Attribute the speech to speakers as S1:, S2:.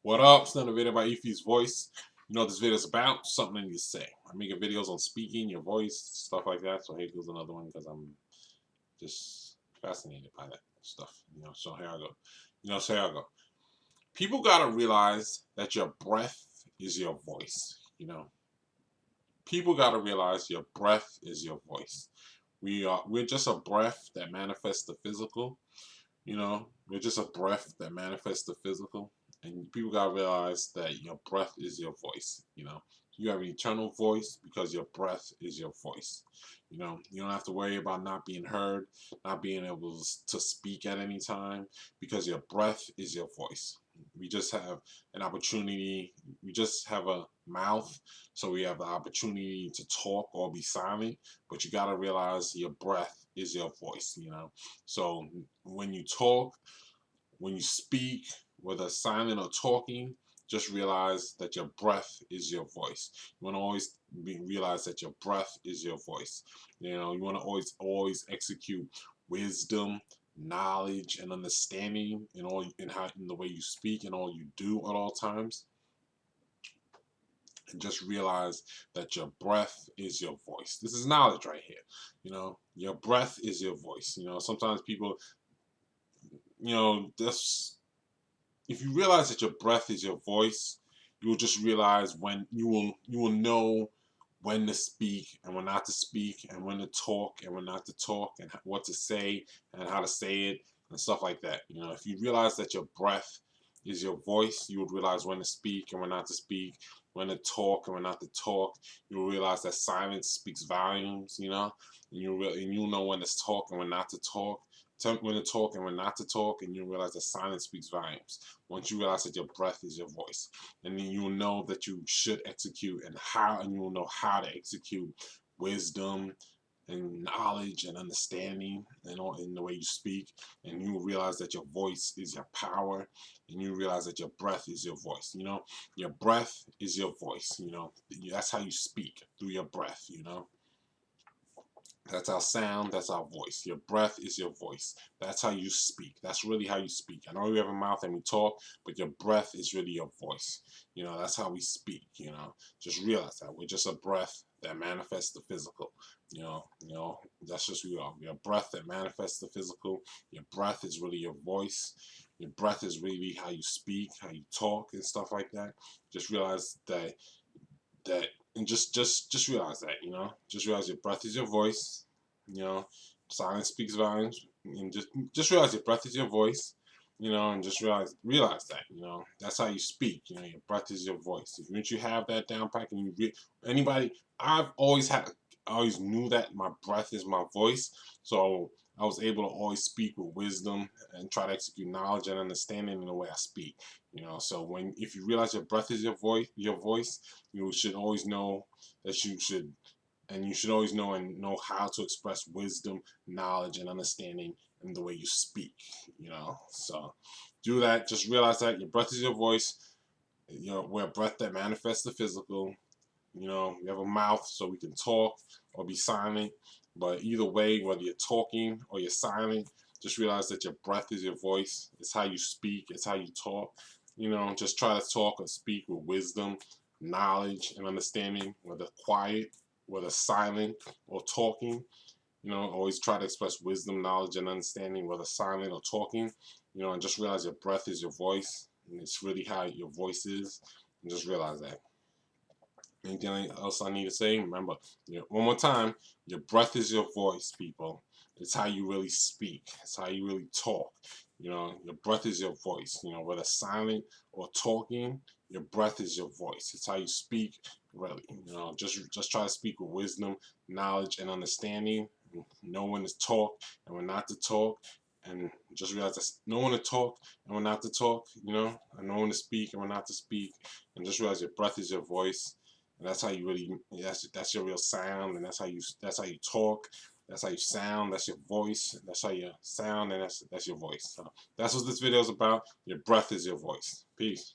S1: What up? It's another video about Efi's voice. You know what this video is about? Something you say. I'm making videos on speaking, your voice, stuff like that. So here goes another one because I'm just fascinated by that stuff. So here I go. So here I go. People gotta realize that your breath is your voice. People gotta realize your breath is your voice. We're just a breath that manifests the physical. We're just a breath that manifests the physical. And people gotta realize that your breath is your voice. You have an eternal voice because your breath is your voice. You don't have to worry about not being heard, not being able to speak at any time because your breath is your voice. We just have an opportunity, we just have a mouth, so we have the opportunity to talk or be silent, but you gotta realize your breath is your voice. So when you talk, when you speak, whether silent or talking, just realize that your breath is your voice. You want to always realize that your breath is your voice. You want to always execute wisdom, knowledge, and understanding in the way you speak and all you do at all times. And just realize that your breath is your voice. This is knowledge right here. Your breath is your voice. Sometimes people, this if you realize that your breath is your voice, you will just realize when you will know when to speak and when not to speak, and when to talk and when not to talk, and what to say and how to say it and stuff like that. If you realize that your breath is your voice, you would realize when to speak and when not to speak, when to talk and when not to talk. You'll realize that silence speaks volumes. And you'll know when to talk and when not to talk. When to talk and when not to talk, and you'll realize that silence speaks volumes. Once you realize that your breath is your voice, and then you'll know that you should execute and you will know how to execute wisdom and knowledge and understanding and all in the way you speak, and you will realize that your voice is your power, and you realize that your breath is your voice. Your breath is your voice. That's how you speak, through your breath. That's our sound, that's our voice. Your breath is your voice. That's how you speak. That's really how you speak. I know we have a mouth and we talk, but your breath is really your voice. That's how we speak. Just realize that we're just a breath that manifests the physical. That's just who we are. We're a breath that manifests the physical. Your breath is really your voice. Your breath is really how you speak, how you talk, and stuff like that. Just realize that and just realize that. Just realize your breath is your voice. Silence speaks volumes. And just realize your breath is your voice. And just realize that. That's how you speak. Your breath is your voice. If once you have that down pack, and anybody, I always knew that my breath is my voice. So I was able to always speak with wisdom and try to execute knowledge and understanding in the way I speak. So if you realize your breath is your voice, you should always know that you should always know how to express wisdom, knowledge, and understanding in the way you speak. So do that. Just realize that your breath is your voice. We're a breath that manifests the physical. We have a mouth so we can talk or be silent. But either way, whether you're talking or you're silent, just realize that your breath is your voice. It's how you speak. It's how you talk. Just try to talk or speak with wisdom, knowledge, and understanding, whether quiet, whether silent or talking. Always try to express wisdom, knowledge, and understanding, whether silent or talking. And just realize your breath is your voice, and it's really how your voice is. And just realize that. Anything else I need to say? Remember, one more time, your breath is your voice, people. It's how you really speak. It's how you really talk. Your breath is your voice. Whether silent or talking, your breath is your voice. It's how you speak, really. Just try to speak with wisdom, knowledge, and understanding. Know when to talk and when not to talk. And just realize that know when to talk and when not to talk. And know when to speak and when not to speak. And just realize your breath is your voice. And that's how you really, that's your real sound, and that's how you talk, that's how you sound, that's your voice, that's how you sound, and that's your voice. So that's what this video is about. Your breath is your voice. Peace.